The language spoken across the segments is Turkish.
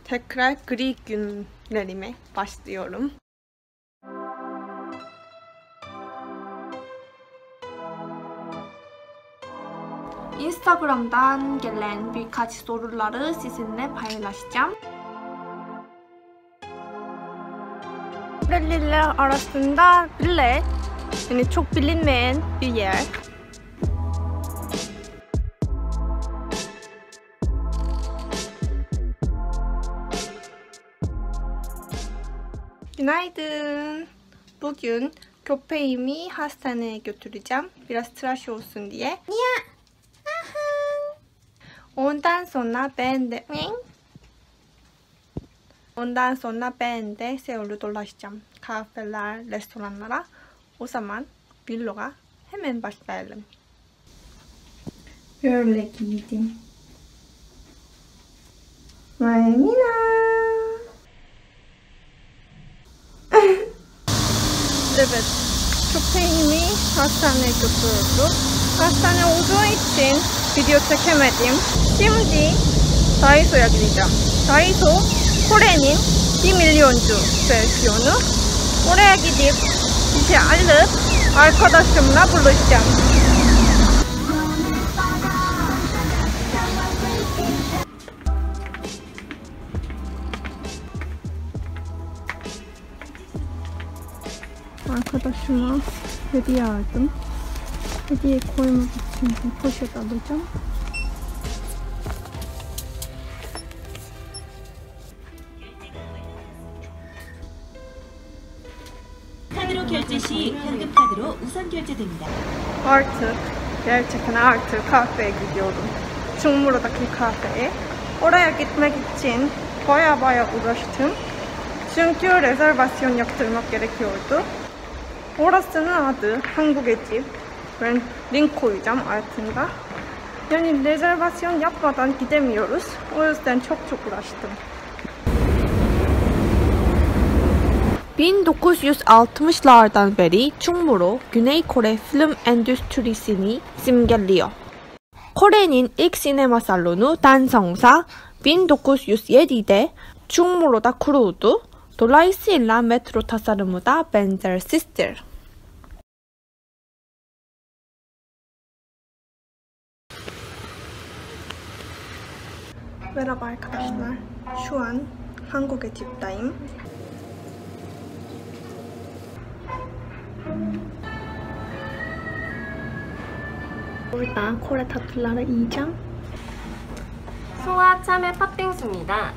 tekrar gri günlerime başlıyorum. Instagram'dan gelen birkaç soruları sizinle paylaşacağım. Koreliler arasında bile yani çok bilinmeyen bir yer. Günaydın. Bugün köpeğimi hastaneye götüreceğim. Biraz tıraş olsun diye. Ondan sonra ben de Seul'u dolaşacağım. Kafeler, restoranlara. O zaman vloga hemen başlayalım. Böyle giydim. Mayemina. Evet, köpeğimi hastaneye götürdüm. Hastane olduğu için video çekemedim. Şimdi Daiso'ya gideceğim. Daiso, Kore'nin 1 milyoncu versiyonu. Oraya gidip bir şey alıp arkadaşımla buluşacağım. Arkadaşıma hediye aldım. Hediye koymak için bir poşet alacağım. 카드로 결제 시 현금 카드로 우선 결제됩니다. Gerçekten kahveye gidiyorum. Çumru'daki kahveye. Oraya gitmek için baya uğraştım. Çünkü rezervasyon yaptırmak gerekiyordu. Orasının adı 한국의 집. Ben link koyacağım altında. Yani rezervasyon yapmadan gidemiyoruz. O yüzden çok uğraştım. 1960'lardan beri Chungmuro, Güney Kore film endüstrisini simgeliyor. Kore'nin ilk sinema salonu Dansongsa 1907'de Chungmuro'da kuruldu. Dolayısıyla metro tasarımı da benzersizdir. Merhaba arkadaşlar. Şu an 한국의 집'dayım. Burada Kore tatlıları yiyeceğim. 소화 참외 팥빙수입니다.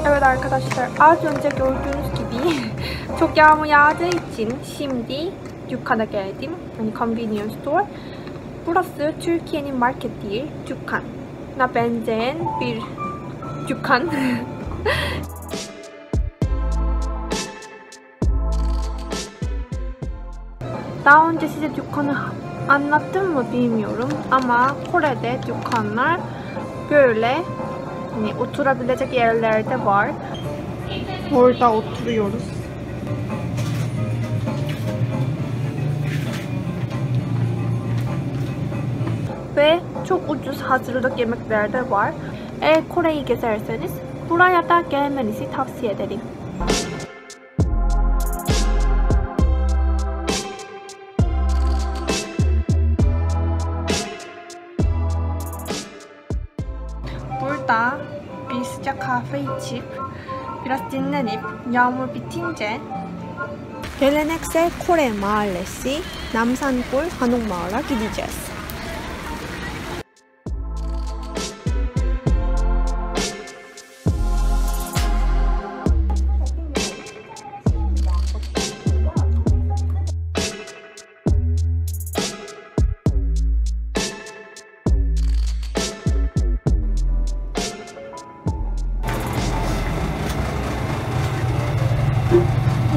Evet arkadaşlar, az önce gördüğünüz gibi çok yağmur yağdığı için şimdi dükkana geldim. Yani convenience store. Burası Türkiye'nin market değil, dükkana benzeyen bir dükkan. Daha önce size dükkanı anlattım mı bilmiyorum ama Kore'de dükkanlar böyle hani oturabilecek yerlerde var. Orada oturuyoruz. Ve çok ucuz hazırlık yemekler de var. Eğer Kore'yi gezerseniz buraya da gelmenizi tavsiye ederim. Burada bir sıcak kahve içip biraz dinlenip yağmur bitince geleneksel Kore mahallesi Namsan-gol Hanok-ma을'a gideceğiz.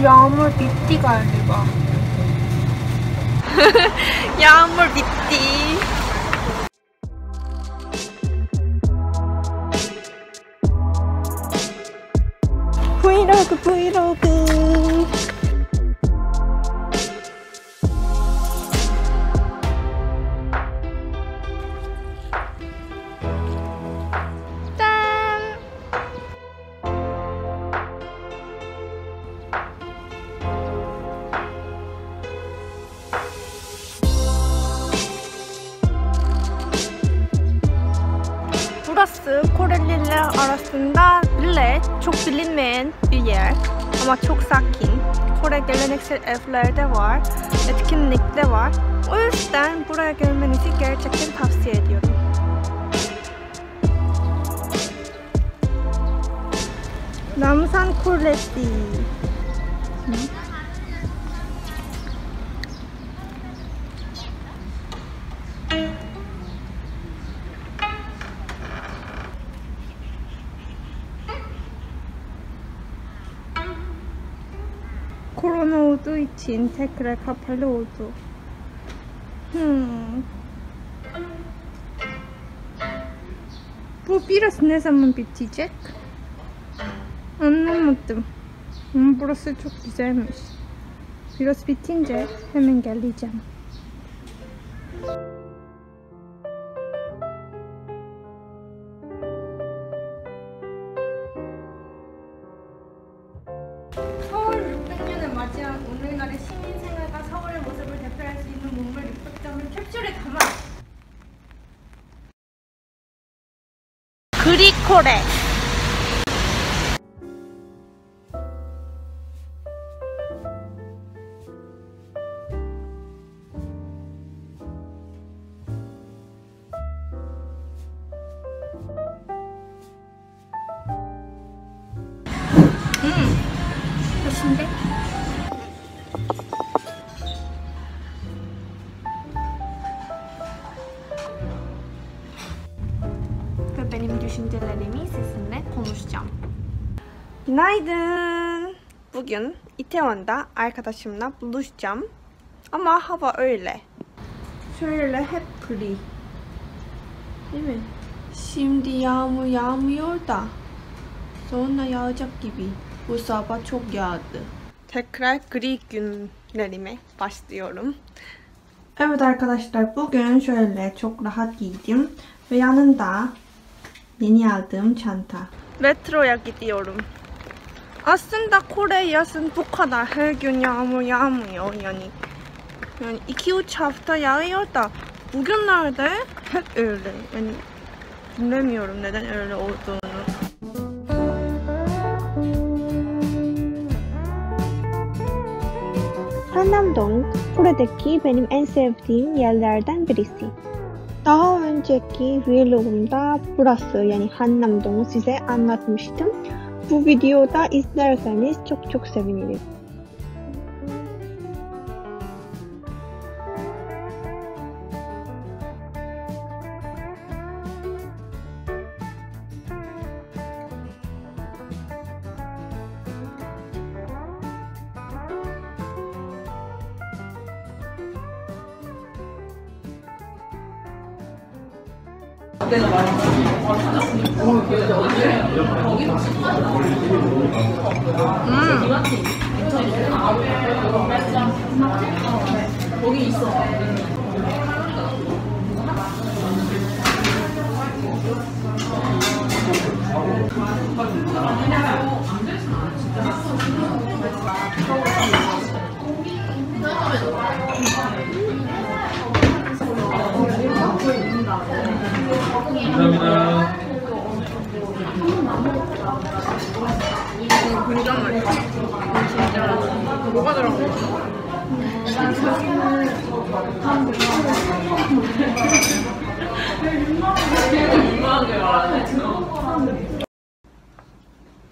Yağmur bitti galiba. Yağmur bitti. 브이로그 브이로그. Burası Koreliler arasında bile çok bilinmeyen bir yer ama çok sakin. Kore geleneksel evlerde var, etkinlikte var. O yüzden buraya gelmenizi gerçekten tavsiye ediyorum. Namsan Kulesi. Korona olduğu için tekrar kapalı oldu. Bu biraz ne zaman bitecek? Anlamadım. Ama burası çok güzelmiş. Biraz bitince hemen geleceğim. 서울 600년을 맞이한 오늘날의 시민생활과 서울의 모습을 대표할 수 있는 문물 600점을 캡슐에 담아 그리코레. 맛있는데? Ve benim düşüncelerimi sizinle konuşacağım. Günaydın. Bugün Itaewon'da arkadaşımla buluşacağım. Ama hava öyle. Şöyle hep gri. Değil mi? Şimdi yağmur yağmıyor da sonra yağacak gibi. Bu sabah çok yağdı. Tekrar gri günlerime başlıyorum. Evet arkadaşlar, bugün şöyle çok rahat giydim. Ve yanında yeni aldığım çanta. Metroya gidiyorum. Aslında Kore yazın bu kadar her gün yağmur yağmıyor yani 2-3 hafta yağıyor da bugünlerde hep öyle. Yani bilmiyorum neden öyle olduğunu. Hannam-dong, buradaki benim en sevdiğim yerlerden birisi. Daha önceki vlogumda burası yani Hannam-dong'u size anlatmıştım. Bu videoda izlerseniz çok sevinirim. 거기 있어. 감사합니다. 진짜 맛있어. 진짜 맛있어. 뭐가 들어간 거지?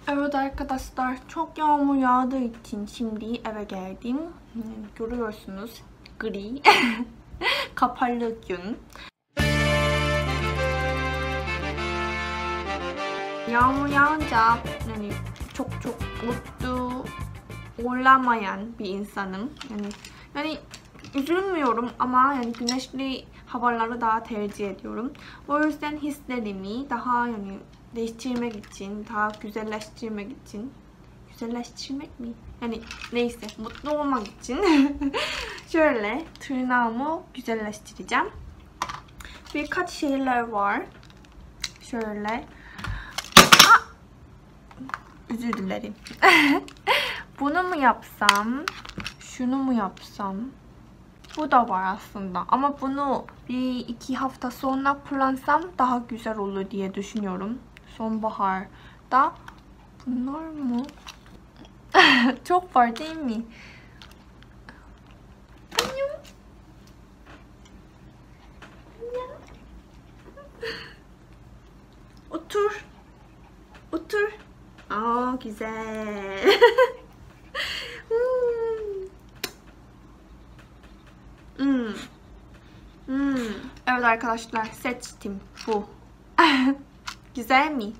Evet arkadaşlar, çok yağmur yağdığı için şimdi eve geldim. Görüyorsunuz, gri, kapalı gün. Yağmur yağınca yani çok mutlu olamayan bir insanım. Yani üzülmüyorum ama yani güneşli havaları daha tercih ediyorum. O yüzden hislerimi daha yani değiştirmek için, daha güzelleştirmek için, güzelleştirmek mi? Yani neyse, mutlu olmak için şöyle tırnağımı güzelleştireceğim. Birkaç şeyler var. Şöyle. Özür dilerim. Bunu mu yapsam? Şunu mu yapsam? Bu da var aslında. Ama bunu 1-2 hafta sonra kullansam daha güzel olur diye düşünüyorum. Sonbaharda. Bunlar mı? Çok var değil mi? Otur. Otur. Aa, güzel. Evet arkadaşlar, seçtim bu. Güzel mi?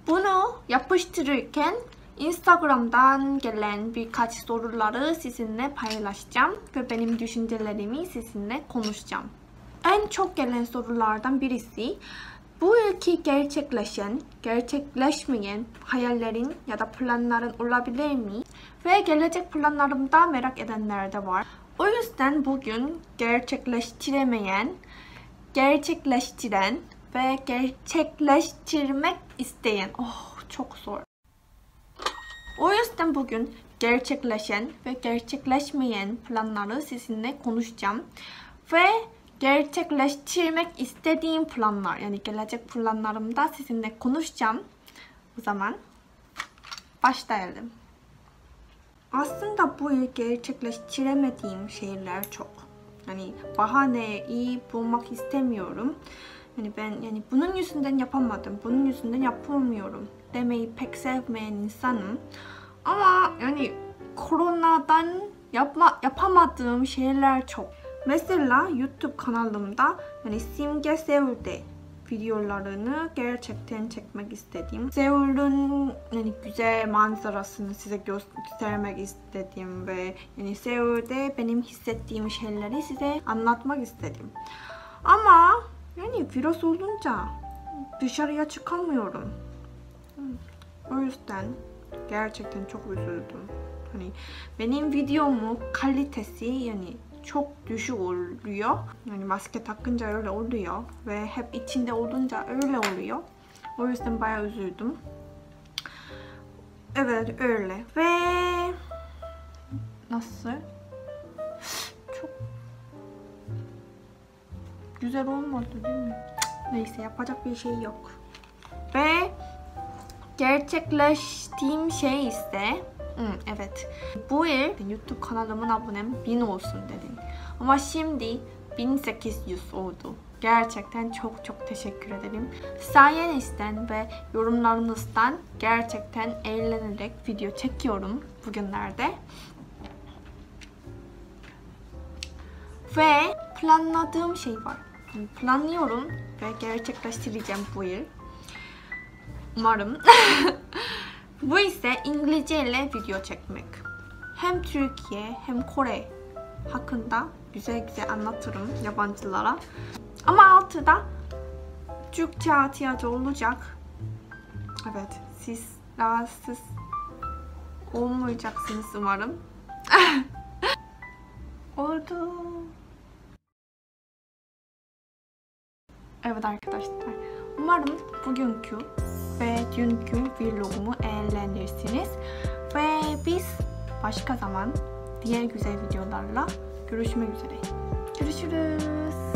Bunu yapıştırırken Instagram'dan gelen birkaç soruları sizinle paylaşacağım ve benim düşüncelerimi sizinle konuşacağım. En çok gelen sorulardan birisi, bu yılki gerçekleşen, gerçekleşmeyen hayallerin ya da planların olabilir mi? Ve gelecek planlarımda merak edenler de var. O yüzden bugün gerçekleştiremeyen, gerçekleştiren ve gerçekleştirmek isteyen, çok zor. O yüzden bugün gerçekleşen ve gerçekleşmeyen planları sizinle konuşacağım. Ve gerçekleştirmek istediğim planlar, yani gelecek planlarımda sizinle konuşacağım. O zaman başlayalım. Aslında bu yıl gerçekleştiremediğim şeyler çok. Yani bahaneyi bulmak istemiyorum. Ben bunun yüzünden yapamadım, bunun yüzünden yapamıyorum demeyi pek sevmeyen insanım. Ama yani koronadan yapamadığım şeyler çok. Mesela YouTube kanalımda Simge Seul'de videolarını gerçekten çekmek istedim. Seul'ün güzel manzarasını size göstermek istedim ve Seul'de benim hissettiğim şeyleri size anlatmak istedim. Ama virüs olunca dışarıya çıkamıyorum. O yüzden gerçekten çok üzüldüm. Benim videomun kalitesi çok düşük oluyor. Maske takınca öyle oluyor ve hep içinde olunca öyle oluyor. O yüzden bayağı üzüldüm. Evet, öyle. Ve nasıl? Çok güzel olmadı değil mi? Neyse, yapacak bir şey yok. Ve gerçekleştiğim şey ise evet. Bu yıl YouTube kanalımın abonem 1000 olsun dedim. Ama şimdi 1800 oldu. Gerçekten çok teşekkür ederim. Sayenizden ve yorumlarınızdan gerçekten eğlenerek video çekiyorum bugünlerde. Ve planladığım şey var. Planlıyorum ve gerçekleştireceğim bu yıl. Umarım. Bu ise İngilizce ile video çekmek. Hem Türkiye hem Kore hakkında güzel anlatırım yabancılara. Ama altıda Türkçe tiyatro olacak. Evet, siz rahatsız olmayacaksınız umarım. Oldu. Evet arkadaşlar, umarım bugünkü ve dünkü vlogumu eğlenirsiniz. Ve biz başka zaman diğer güzel videolarla görüşmek üzere. Görüşürüz.